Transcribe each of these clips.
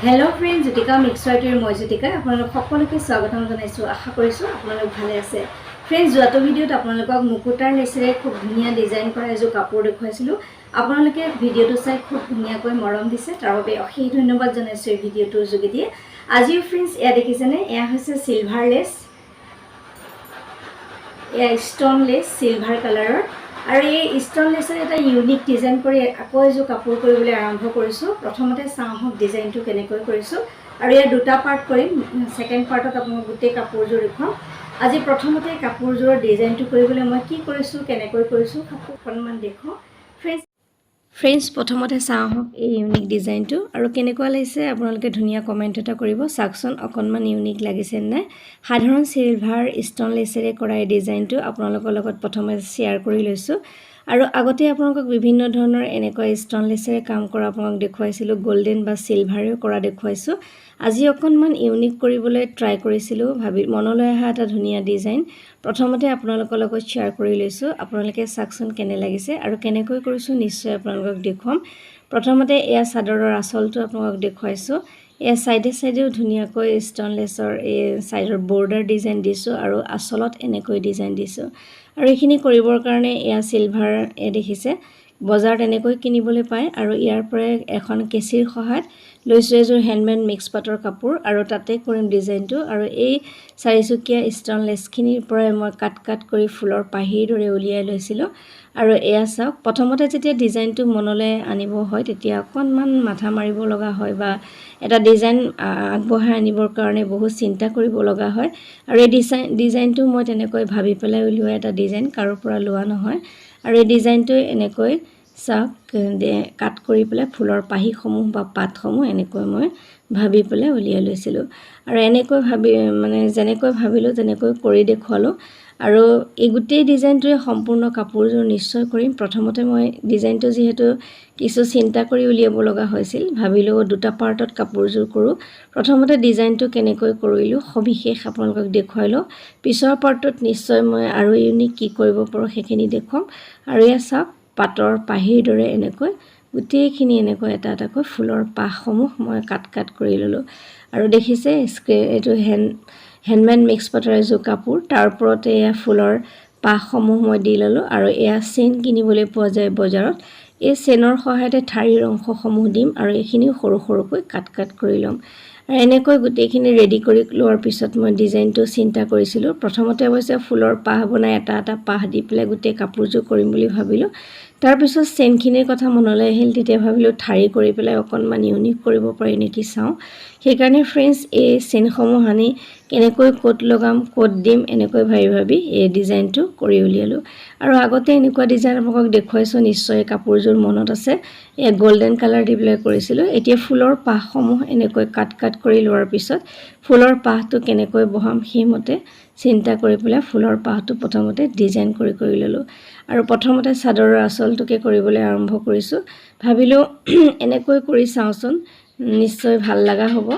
Hello friend Jyotika मिक्सवाइटर मैं ज्योतिका आपलोक सकलोके स्वागतम जनाइছো आशा करिছো आपलोक भाले आछे फ्रेंड्स जोतो भिडिओत आपलोকক मुकुटार लेसेरे खूब धुनिया डिजाइन কৰা এজো কাপোৰ দেখুৱাইছিলো आपलोके भिडिओটো চাই खूब ধুনিয়াকৈ মৰম দিছে তাৰ বাবে অশেষ ধন্যবাদ জনাইছো এই भिडिओটোৰ যোগেদি আজি फ्रेंड्स এয়া দেখিছেনে এয়া হৈছে সিলভাৰ লেস এয়া স্টোন লেস সিলভাৰ কালাৰৰ আৰু এই স্টোন লেসৰ এটা ইউনিক ডিজাইন কৰি আকৌ এজো কাপোৰ কৰিবলৈ আৰম্ভ কৰিছো প্ৰথমতে চাহক ডিজাইনটো কেনেকৈ কৰিছো আৰু ইয়াৰ দুটা পাৰ্ট কৰিম সেকেন্ড পাৰ্টত আপোনাক গুটে কাপোৰজোৰ দেখুৱাম আজি প্ৰথমতে কাপোৰজোৰৰ ডিজাইনটো কৰিবলৈ মই কি কৰিছো কেনেকৈ কৰিছো কাপোৰখনমান দেখো फ्रेंड्स प्रथमते चाहक এই ইউনিক ডিজাইনটো আৰু কেনেকুৱা লাগিছে আপোনালোকে ধুনিয়া কমেন্ট এটা কৰিব সাকচন অকনমান ইউনিক লাগিছে না সাধাৰণ সিলভাৰ স্টোন লেসেৰে কৰা এই ডিজাইনটো আপোনালোকৰ লগত প্ৰথমে শেয়াৰ কৰি লৈছো আৰু আগতে আপোনালোকক বিভিন্ন ধৰণৰ এনেকুৱা স্টোন লেসেৰে কাম কৰা আপোনাক দেখুৱাইছিলো গোল্ডেন বা সিলভাৰে কৰা দেখুৱাইছো আজি অকনমান ইউনিক কৰিবলৈ ট্ৰাই কৰিছিলো ভাবি মনলৈ আহা এটা ধুনিয়া ডিজাইন প্ৰথমতে আপোনালোকৰ লগত শেয়াৰ কৰি লৈছো আপোনালোকে সাকচন কেনে লাগিছে আৰু কেনেকৈ কৰিছো নিশ্চয় আপোনালোকক দেখুৱাম প্ৰথমতে এয়া সাদৰৰ আসলটো আপোনালোকক দেখুৱাইছো এয়া সাইডে সাইডেও ধুনিয়াকৈ স্টোন লেসৰ এই সাইডৰ বৰ্ডাৰ ডিজাইন দিছো আৰু আসলত এনেকৈ ডিজাইন দিছো আৰু এখিনি কৰিবৰ কাৰণে এয়া সিলভাৰ এ দেখিছে বজাৰত এনেকৈ কিনিবলৈ পায় আৰু ইয়াৰ পৰা এখন কেচিৰ সহায়ত লৈছো এজোৰ হ্যান্ডমেড মিক্স পাটৰ কাপোৰ আৰু তাতে কৰিম ডিজাইনটো আৰু এই চাৰিচুকীয়া স্টোন লেসখিনিৰ পৰা মই কাট কৰি ফুলৰ পাহিৰ দৰে উলিয়াই লৈছিলো আৰু এয়া চাওক প্ৰথমতে যেতিয়া ডিজাইনটো মনলৈ আনিব হয় তেতিয়া অকনমান মাথা মাৰিব লগা হয় বা এটা ডিজাইন আগবঢ়াই আনিবৰ কাৰণে বহুত চিন্তা কৰিব লগা হয় আৰু এই ডিজাইনটো মই তেনেকৈ ভাবি পেলাই উলিওৱা এটা ডিজাইন কাৰো পৰা লোৱা নহয় আৰু এই ডিজাইনটো এনেকৈ চাওক কাট কৰি পেলাই ফুলৰ পাহিসমূহ বা পাতসমূহ এনেকৈ মই ভাবি পেলাই উলিয়াই লৈছিলো আৰু এনেকৈ ভাবি মানে যেনেকৈ ভাবিলো তেনেকৈ কৰি দেখুৱালো আৰু এই গুটেই ডিজাইনটোৱে সম্পূৰ্ণ কাপোৰজোৰ নিশ্চয় কৰিম প্ৰথমতে মই ডিজাইনটো যেহেতু কিছু চিন্তা কৰি উলিয়াব লগা হৈছিল ভাবিলো দুটা পাৰ্টত কাপোৰজোৰ কৰো প্ৰথমতে ডিজাইনটো কেনেকৈ কৰিলো সবিশেষ আপোনালোকক দেখুৱাইলো পিছৰ পাৰ্টত নিশ্চয় মই আৰু ইউনিক কি কৰিব পাৰো হেখিনি দেখুৱাম আৰু এয়া চাওক পাটৰ পাহিৰ দৰে এনেকৈ গুটেইখিনি এনেকৈ এটা এটাকৈ ফুলৰ পাহসমূহ মই কাট কৰি ললো আৰু দেখিছে এটো হ্যান্ডমেড মিক্স পাটৰ এজো কাপোৰ তাৰ ওপৰতে এয়া ফুলৰ পাহসমূহ মই দি ললো আৰু এয়া চেন কিনিবলৈ পোৱা যায় বজাৰত এই চেনৰ সহায়তে ঠাৰিৰ অংশসমূহ দিম আৰু এখিনি সৰু সৰুকৈ কাট কৰি লম আৰু এনেকৈ গুটেইখিনি ৰেডি কৰি লোৱাৰ পিছত মই ডিজাইনটো চিন্তা কৰিছিলো প্ৰথমতে অৱশ্যে ফুলৰ পাহ বনাই এটা এটা পাহ দি পেলাই গুটেই কাপোৰজোৰ কৰিম বুলি ভাবিলো তাৰ পিছত চেনখিনিৰ কথা মনলৈ আহিল তেতিয়া ভাবিলো ঠাৰি কৰি পেলাই অকনমান ইউনিক কৰিব পাৰি নেকি চাও সেইকাৰণে फ्रेंड्स এই চেনসমূহ আনি কেনেকৈ কোট লগাম কোট দিম এনেকৈ ভাবি এই ডিজাইনটো কৰি উলিয়ালো আৰু আগতে এনেকুৱা ডিজাইন আপোনাক দেখুৱাইছো নিশ্চয় কাপোৰজোৰ মনত আছে এই গোল্ডেন কালাৰ দি পেলাই কৰিছিলো এতিয়া ফুলৰ পাহসমূহ এনেকৈ কাট কৰি লোৱাৰ পিছত ফুলৰ পাহটো কেনেকৈ বহাম সেইমতে চিন্তা কৰি পেলাই ফুলৰ পাহটো প্ৰথমতে ডিজাইন কৰি ললো আৰু প্ৰথমতে চাদৰৰ আসলটোকে কৰিবলৈ আৰম্ভ কৰিছো ভাবিলো এনেকৈ কৰি চাওচোন নিশ্চয় ভাল লাগা হ'ব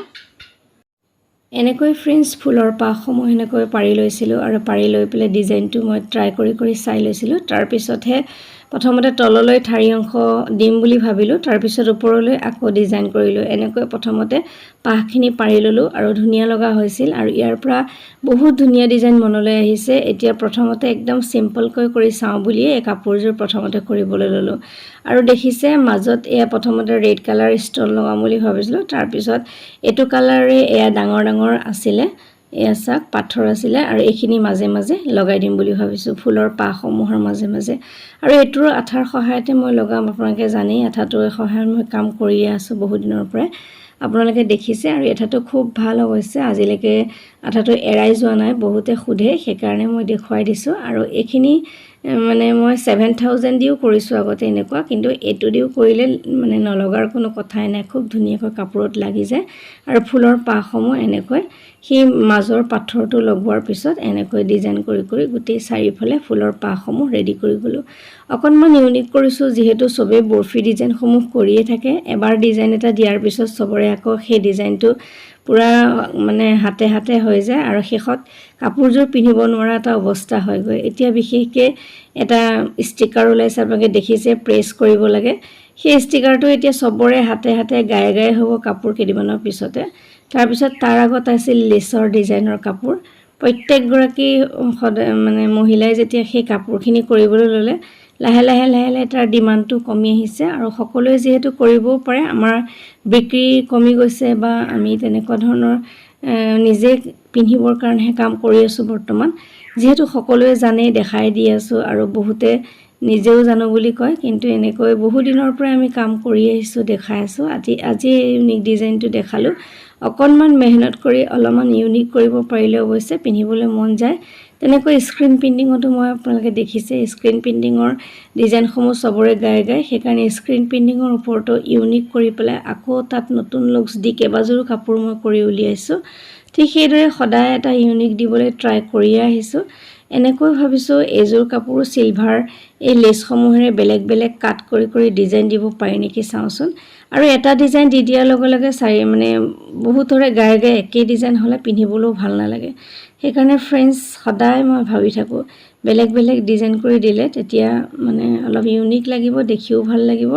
এনেকৈ फ्रेंड्स ফুলৰ পাহসমূহ এনেকৈ পাৰি লৈছিলো আৰু পাৰি লৈ পেলাই ডিজাইনটো মই ট্ৰাই কৰি চাই লৈছিলো তাৰ পিছতহে প্ৰথমতে তললৈ ঠাৰি অংশ দিম বুলি ভাবিলো তাৰ পিছত ওপৰলৈ আকৌ ডিজাইন কৰিলো এনেকৈ প্ৰথমতে পাহখিনি পাৰি ললো আৰু ধুনিয়া লগা হৈছিল আৰু ইয়াৰ পৰা বহুত ধুনিয়া ডিজাইন মনলৈ আহিছে এতিয়া প্ৰথমতে একদম সিম্পল কৰি চাও বুলি এই কাপোৰজোৰ প্ৰথমতে কৰিবলৈ ললো আৰু দেখিছে মাজত এয়া প্ৰথমতে ৰেড কালাৰ ষ্টন লগাম বুলি ভাবিছিলো তাৰ পিছত এটো কালাৰে এয়া ডাঙৰ আছিল এয়া চাক পাথৰ আছিল আৰু এখিনি মাজে লগাই দিম বুলি ভাবিছো ফুলৰ পাহসমূহৰ মাজে আৰু এটোৰ আঠাৰ সহায়তে মই লগাম আপোনালোকে জানি আঠাটোৰ সহায়ত মই কাম কৰি আছো বহুত দিনৰ পৰা আপোনালোকে দেখিছে আৰু এঠাটো খুব ভাল হৈছে আজিলৈকে আঠাটো এৰাই যোৱা নাই বহুতে খুধে সেইকাৰণে মই দেখুৱাই দিছো আৰু এখিনি মানে মই 7000 দিও কৰিছো আগতে এনেকুৱা কিন্তু এটো দিও কৰিলে মানে নলগাৰ কোনো কথাই নাই খুব ধুনিয়াকৈ কাপোৰত লাগি যায় আৰু ফুলৰ পাহসমূহ এনেকৈ হি মাজৰ পাথৰটো লগোৱাৰ পিছত এনেকৈ ডিজাইন কৰি গুটেই চাৰিফালে ফুলৰ পাহসমূহ ৰেডি কৰি গলো অকনমান ইউনিক কৰিছো যেহেতু সবে বৰফি ডিজাইনসমূহ কৰিয়ে থাকে এবাৰ ডিজাইন এটা দিয়াৰ পিছত সবৰে আকৌ সেই ডিজাইনটো পুৰা মানে হাতে হৈ যায় আৰু শেষত কাপোৰজোৰ পিন্ধিব নোৱাৰা এটা অৱস্থা হৈ গৈ এতিয়া বিশেষকৈ এটা ষ্টিকাৰ ওলাইছে আপোনালোকে দেখিছে প্ৰেছ কৰিব লাগে সেই ষ্টিকাৰটো এতিয়া চবৰে হাতে হাতে গায়ে গায়ে হ'ব কাপোৰ কেইদিনমানৰ পিছতে। তাৰপিছত তাৰ আগত আছিল লেচৰ ডিজাইনৰ কাপোৰ। প্ৰত্যেকগৰাকী মানে মহিলাই যেতিয়া সেই কাপোৰখিনি কৰিবলৈ ল'লে লাহে লাহে লাহে লাহে তাৰ ডিমাণ্ডটো কমি আহিছে আৰু সকলোৱে যিহেতু কৰিবও পাৰে, আমাৰ বিক্ৰী কমি গৈছে বা আমি তেনেকুৱা ধৰণৰ নিজে পিন্ধিবৰ কাৰণেহে কাম কৰি আছোঁ বৰ্তমান। যিহেতু সকলোৱে জানেই, দেখাই দি আছোঁ আৰু বহুতে নিজেও জানো বুলি কয়, কিন্তু এনেকৈ বহু দিনৰ পৰা আমি কাম কৰি আহিছোঁ, দেখাই আছোঁ। আজি ইউনিক ডিজাইনটো দেখালোঁ। অকণমান মেহনত কৰি অলপমান ইউনিক কৰিব পাৰিলে অৱশ্যে পিন্ধিবলৈ মন যায়। তেনেকৈ স্ক্ৰীণ প্ৰিণ্টিঙতো মই আপোনালোকে দেখিছে, স্ক্ৰীণ প্ৰিণ্টিঙৰ ডিজাইনসমূহ চবৰে গায়ে গায়ে, সেইকাৰণে স্ক্ৰীণ প্ৰিণ্টিঙৰ ওপৰতো ইউনিক কৰি পেলাই আকৌ তাত নতুন লুকছ দি কেইবাযোৰো কাপোৰ মই কৰি উলিয়াইছোঁ। ঠিক সেইদৰে সদায় এটা ইউনিক দিবলৈ ট্ৰাই কৰিয়ে আহিছোঁ। এনেকৈ ভাবিছোঁ এইযোৰ কাপোৰো চিলভাৰ এই লেচসমূহেৰে বেলেগ বেলেগ কাট কৰি কৰি ডিজাইন দিব পাৰি নেকি চাওঁচোন। আৰু এটা ডিজাইন দি দিয়াৰ লগে লগে মানে বহুতৰে গায়ে গায়ে একেই ডিজাইন হ'লে পিন্ধিবলৈও ভাল নালাগে। সেইকাৰণে ফ্ৰেণ্ডছ, সদায় মই ভাবি থাকোঁ বেলেগ বেলেগ ডিজাইন কৰি দিলে তেতিয়া মানে অলপ ইউনিক লাগিব, দেখিও ভাল লাগিব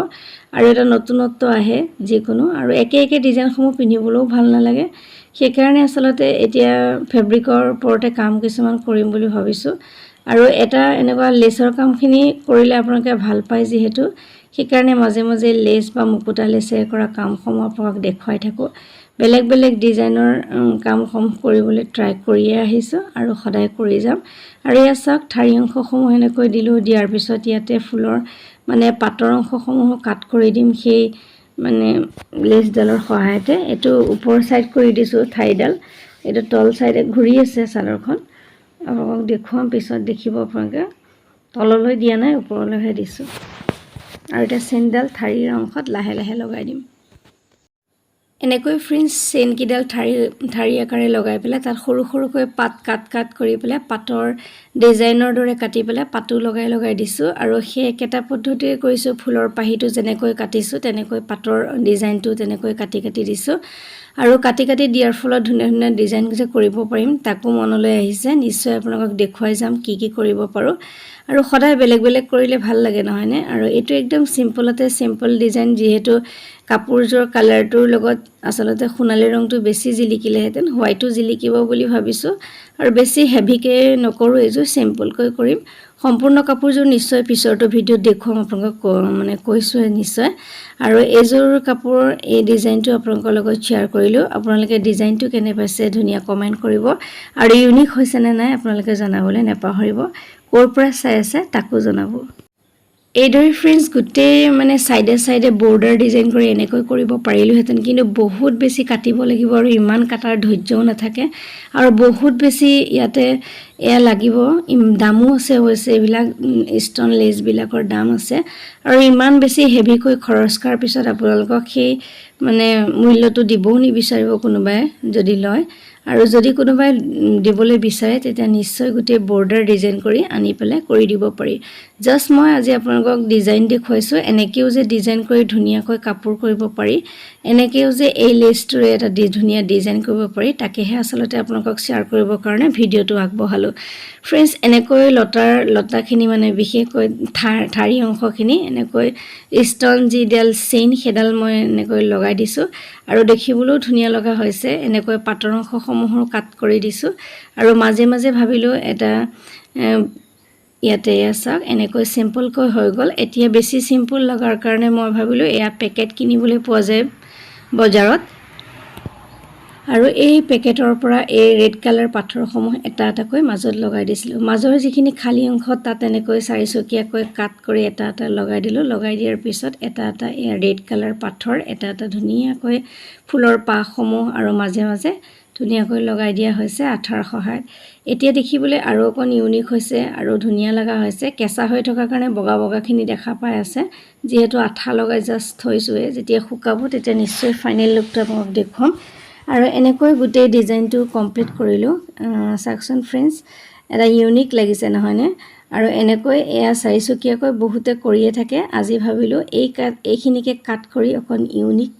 আৰু এটা নতুনত্ব আহে যিকোনো। আৰু একে একে ডিজাইনসমূহ পিন্ধিবলৈও ভাল নালাগে। সেইকাৰণে আচলতে এতিয়া ফেব্ৰিকৰ ওপৰতে কাম কিছুমান কৰিম বুলি ভাবিছোঁ। আৰু এটা এনেকুৱা লেচৰ কামখিনি কৰিলে আপোনালোকে ভাল পায় যিহেতু, সেইকাৰণে মাজে মাজে লেচ বা মুকুতা লেচেৰে কৰা কামসমূহ আপোনাক দেখুৱাই থাকোঁ। বেলেগ বেলেগ ডিজাইনৰ কামসমূহ কৰিবলৈ ট্ৰাই কৰিয়ে আহিছোঁ আৰু সদায় কৰি যাম। আৰু ইয়াত চাওক, ঠাৰি অংশসমূহ এনেকৈ দিলোঁ, দিয়াৰ পিছত ইয়াতে ফুলৰ মানে পাতৰ অংশসমূহো কাট কৰি দিম সেই মানে লেচডালৰ সহায়তে। এইটো ওপৰ ছাইড কৰি দিছোঁ ঠাৰিডাল, এইটো তল ছাইডে ঘূৰি আছে চাদৰখন। আপোনালোকক দেখুৱাম পিছত, দেখিব আপোনালোকে। তললৈ দিয়া নাই, ওপৰলৈহে দিছোঁ। আৰু এতিয়া চেইনডাল ঠাৰিৰ অংশত লাহে লাহে লগাই দিম। এনেকৈ ফ্ৰেণ্ডছ চেইনকেইডাল ঠাৰি আকাৰে লগাই পেলাই তাত সৰু সৰুকৈ পাত কাট কৰি পেলাই পাতৰ ডিজাইনৰ দৰে কাটি পেলাই পাতো লগাই লগাই দিছোঁ। আৰু সেই একেটা পদ্ধতিৰে কৰিছোঁ। ফুলৰ পাহিটো যেনেকৈ কাটিছোঁ তেনেকৈ পাতৰ ডিজাইনটো তেনেকৈ কাটি কাটি দিছোঁ। আৰু কাটি কাটি দিয়াৰ ফলত ধুনীয়া ধুনীয়া ডিজাইন যে কৰিব পাৰিম তাকো মনলৈ আহিছে। নিশ্চয় আপোনালোকক দেখুৱাই যাম কি কি কৰিব পাৰোঁ। আৰু সদায় বেলেগ বেলেগ কৰিলে ভাল লাগে নহয়নে? আৰু এইটো একদম চিম্পলতে চিম্পল ডিজাইন, যিহেতু কাপোৰযোৰ কালাৰটোৰ লগত আচলতে সোণালী ৰংটো বেছি জিলিকিলেহেঁতেন, হোৱাইটো জিলিকিব বুলি ভাবিছোঁ। আৰু বেছি হেভিকৈ নকৰোঁ, এইযোৰ চিম্পলকৈ কৰিম। সম্পূৰ্ণ কাপোৰযোৰ নিশ্চয় পিছৰটো ভিডিঅ'ত দেখুৱাম আপোনালোকক, মানে কৈছোঁহে নিশ্চয়। আৰু এইযোৰ কাপোৰৰ এই ডিজাইনটো আপোনালোকৰ লগত শ্বেয়াৰ কৰিলোঁ। আপোনালোকে ডিজাইনটো কেনে পাইছে ধুনীয়া কমেণ্ট কৰিব। আৰু ইউনিক হৈছেনে নাই আপোনালোকে জনাবলৈ নাপাহৰিব। ক'ৰ পৰা চাই আছে তাকো জনাব। এইদৰে ফ্ৰেণ্ডছ গোটেই মানে চাইডে চাইডে বৰ্ডাৰ ডিজাইন কৰি এনেকৈ কৰিব পাৰিলোহেঁতেন, কিন্তু বহুত বেছি কাটিব লাগিব আৰু ইমান কাটাৰ ধৈৰ্যও নাথাকে। আৰু বহুত বেছি ইয়াতে এয়া লাগিব, দামো আছে অৱশ্যে। এইবিলাক ষ্টন লেচবিলাকৰ দাম আছে। আৰু ইমান বেছি হেভিকৈ খৰচ কৰাৰ পিছত আপোনালোকক সেই মানে মূল্যটো দিবও নিবিচাৰিব কোনোবাই যদি লয়। আৰু যদি কোনোবাই দিবলৈ বিচাৰে তেতিয়া নিশ্চয় গোটেই বৰ্ডাৰ ডিজাইন কৰি আনি পেলাই কৰি দিব পাৰি। জাষ্ট মই আজি আপোনালোকক ডিজাইন দেখুৱাইছোঁ, এনেকৈও যে ডিজাইন কৰি ধুনীয়াকৈ কাপোৰ কৰিব পাৰি, এনেকৈও যে এই লেচটোৰে এটা ধুনীয়া ডিজাইন কৰিব পাৰি, তাকেহে আচলতে আপোনালোকক শ্বেয়াৰ কৰিবৰ কাৰণে ভিডিঅ'টো আগবঢ়ালোঁ। ফ্ৰেণ্ডছ, এনেকৈ লতাখিনি মানে বিশেষকৈ ঠাৰি অংশখিনি এনেকৈ ষ্টন যিডাল চেইন সেইডাল মই এনেকৈ লগাই দিছোঁ। আৰু দেখিবলৈও ধুনীয়া লগা হৈছে। এনেকৈ পাতৰ অংশসমূহো কাট কৰি দিছোঁ। আৰু মাজে মাজে ভাবিলোঁ এটা ইয়াতে চাওক এনেকৈ চিম্পলকৈ হৈ গ'ল। এতিয়া বেছি চিম্পল লগাৰ কাৰণে মই ভাবিলোঁ এয়া পেকেট কিনিবলৈ পোৱা যায় বজাৰত। আৰু এই পেকেটৰ পৰা এই ৰেড কালাৰ পাথৰসমূহ এটা এটাকৈ মাজত লগাই দিছিলোঁ। মাজৰ যিখিনি খালী অংশ তাত এনেকৈ চাৰিচকীয়াকৈ কাট কৰি এটা এটা লগাই দিলোঁ। লগাই দিয়াৰ পিছত এটা এটা এয়া ৰেড কালাৰ পাথৰ এটা এটা ধুনীয়াকৈ ফুলৰ পাহসমূহ আৰু মাজে মাজে ধুনীয়াকৈ লগাই দিয়া হৈছে আঠাৰ সহায়ত। এতিয়া দেখিবলৈ আৰু অকণ ইউনিক হৈছে আৰু ধুনীয়া লগা হৈছে। কেঁচা হৈ থকাৰ কাৰণে বগা বগাখিনি দেখা পাই আছে, যিহেতু আঠা লগাই জাষ্ট থৈছোঁহে। যেতিয়া শুকাব তেতিয়া নিশ্চয় ফাইনেল লুকটো আপোনাক দেখুৱাম। আৰু এনেকৈ গোটেই ডিজাইনটো কমপ্লিট কৰিলোঁ। চাওকচোন ফ্ৰেণ্ডছ, এটা ইউনিক লাগিছে নহয়নে? আৰু এনেকৈ এয়া চাৰিচকীয়াকৈ বহুতে কৰিয়ে থাকে। আজি ভাবিলোঁ এইখিনিকে কাট কৰি অকণ ইউনিক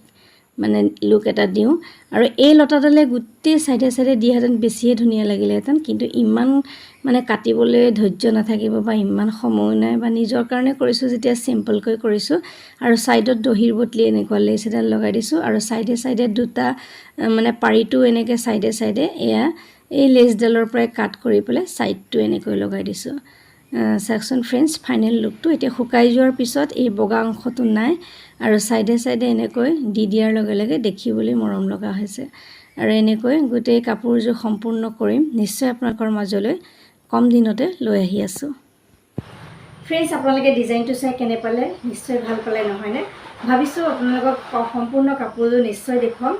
মানে লুক এটা দিওঁ আৰু এই লতাডালে গোটেই সাইডে সাইডে দিয়াহেঁতেন বেছিয়ে ধুনীয়া লাগিলেহেঁতেন কিন্তু ইমান মানে কাটিবলৈ ধৈৰ্য নাথাকিব বা ইমান সময় নাই বা নিজৰ কাৰণে কৰিছোঁ যেতিয়া চিম্পলকৈ কৰিছোঁ আৰু সাইডত দহিৰ বটলি এনেকুৱা লেচ এডাল লগাই দিছোঁ আৰু সাইডে সাইডে দুটা মানে পাৰিটো এনেকৈ সাইডে সাইডে এয়া এই লেচডালৰ পৰাই কাট কৰি পেলাই সাইডটো এনেকৈ লগাই দিছোঁ চাওকচোন ফ্ৰেণ্ডছ ফাইনেল লুকটো এতিয়া শুকাই যোৱাৰ পিছত এই বগা অংশটো নাই আৰু সাইডে সাইডে এনেকৈ দি দিয়াৰ লগে লগে দেখিবলৈ মৰম লগা হৈছে আৰু এনেকৈ গোটেই কাপোৰযোৰ সম্পূৰ্ণ কৰিম নিশ্চয় আপোনালোকৰ মাজলৈ কম দিনতে লৈ আহি আছোঁ ফ্ৰেণ্ডছ আপোনালোকে ডিজাইনটো চাই কেনে পালে নিশ্চয় ভাল পালে নহয়নে ভাবিছোঁ আপোনালোকক সম্পূৰ্ণ কাপোৰযোৰ নিশ্চয় দেখুৱাম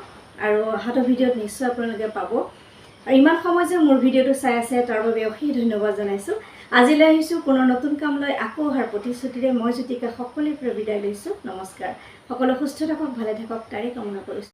আৰু অহাটো ভিডিঅ'ত নিশ্চয় আপোনালোকে পাব আৰু ইমান সময় যে মোৰ ভিডিঅ'টো চাই আছে তাৰ বাবে অশেষ ধন্যবাদ জনাইছোঁ আজিলৈ আহিছোঁ পুনৰ নতুন কাম লৈ আকৌ অহাৰ প্ৰতিশ্ৰুতিৰে মই জ্যোতিকা সকলোৰে পৰা বিদায় লৈছোঁ নমস্কাৰ সকলো সুস্থ থাকক ভালে থাকক তাৰে কামনা কৰিছোঁ